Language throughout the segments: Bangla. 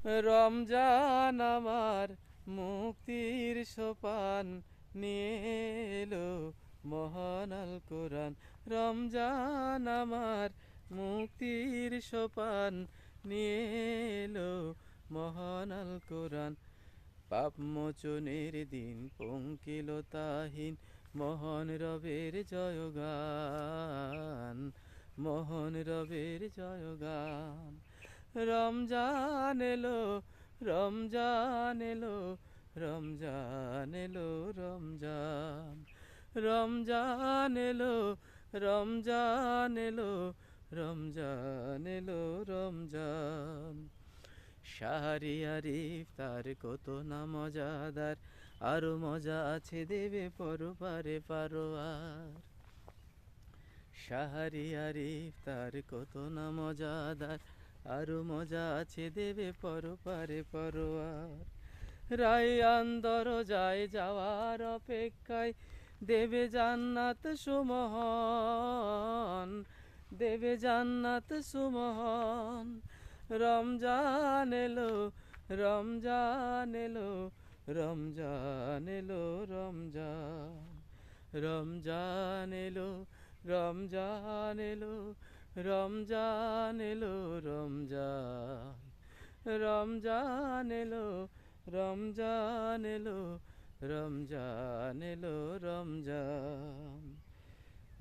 রমজান আমার মুক্তির সোপান নিয়ে এলো মহান আল কোরআন। রমজান আমার মুক্তির সোপান নিয়ে এলো মহান আল কোরআন। পাপ মোচনের দিন পঙ্কিলতাহীন মহান রবের জয়গান, মহান রবের জয়গান। রমজান এলো, রমজান এলো, রমজান এলো, রমজান। রমজান এলো, রমজান এলো, রমজান এলো, রমজান। শাহরিয়ার ইফতার কত না মজাদার, আরো মজা আছে দেবে পরপারে পারোয়ার। শাহরিয়ার ইফতার কত না মজাদার, আরো মজা আছে দেবে পরপারে পরোয়ার। রায়ান দরজায় যাওয়ার অপেক্ষায় দেবে জান্নাত সুমহান, দেবে জান্নাত সুমহান। রমজান এলো, রমজান এলো, রমজান এলো, রমজান। রমজান এলো, রমজান এলো, রমজান এলো, রমজান। রমজান এলো, রমজান এলো, রমজান এলো, রমজান।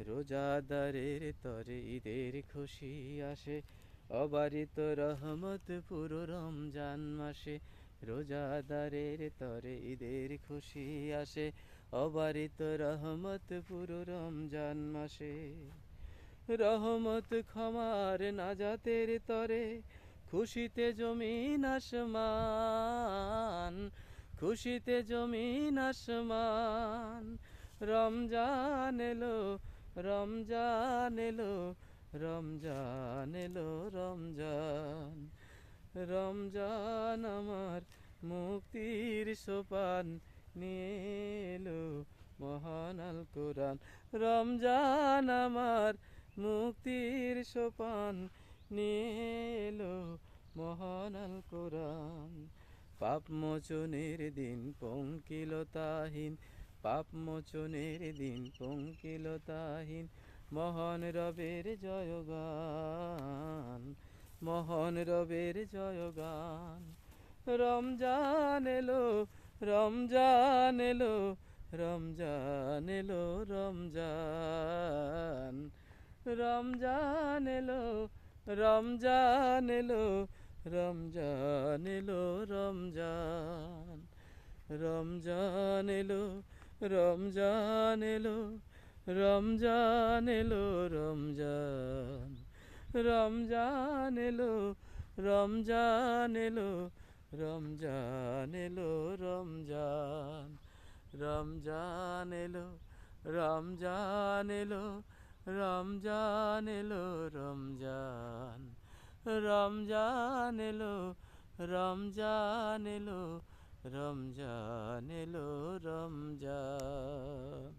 রোজাদারের তরে ঈদের খুশি আসে, অবারিত রহমত পুরো রমজান মাসে। রোজাদারের তরে ঈদের খুশি আসে, অবারিত রহমত পুরো রমজান মাসে। রহমত ক্ষমার নাজাতের তরে খুশিতে জমিন আসমান, খুশিতে জমিন আসমান। রমজান এলো, রমজান এলো, রমজান এলো, রমজান। রমজান আমার মুক্তির সোপান নিয়ে এলো মহান আল কোরআন। রমজান আমার মুক্তির সোপান নিয়ে এলো মহান আল কোরআন। পাপ মোচনের দিন পঙ্কিলতাহীন, পাপ মোচনের দিন পঙ্কিলতাহীন মহান রবের জয়গান, মহান রবের জয়গান। রমজান এলো, রমজান এলো, রমজান এলো, রমজান। রমজান এলো, রমজান এলো, রমজান এলো, রমজান। রমজান এলো, রমজান এলো, রমজান এলো, রমজান। রমজান এলো, রমজান এলো, রমজান এলো, রমজান। রমজান এলো, রমজান এলো, রমজান এলো, রমজান। রমজান এলো, রমজান এলো, রমজান এলো, রমজান।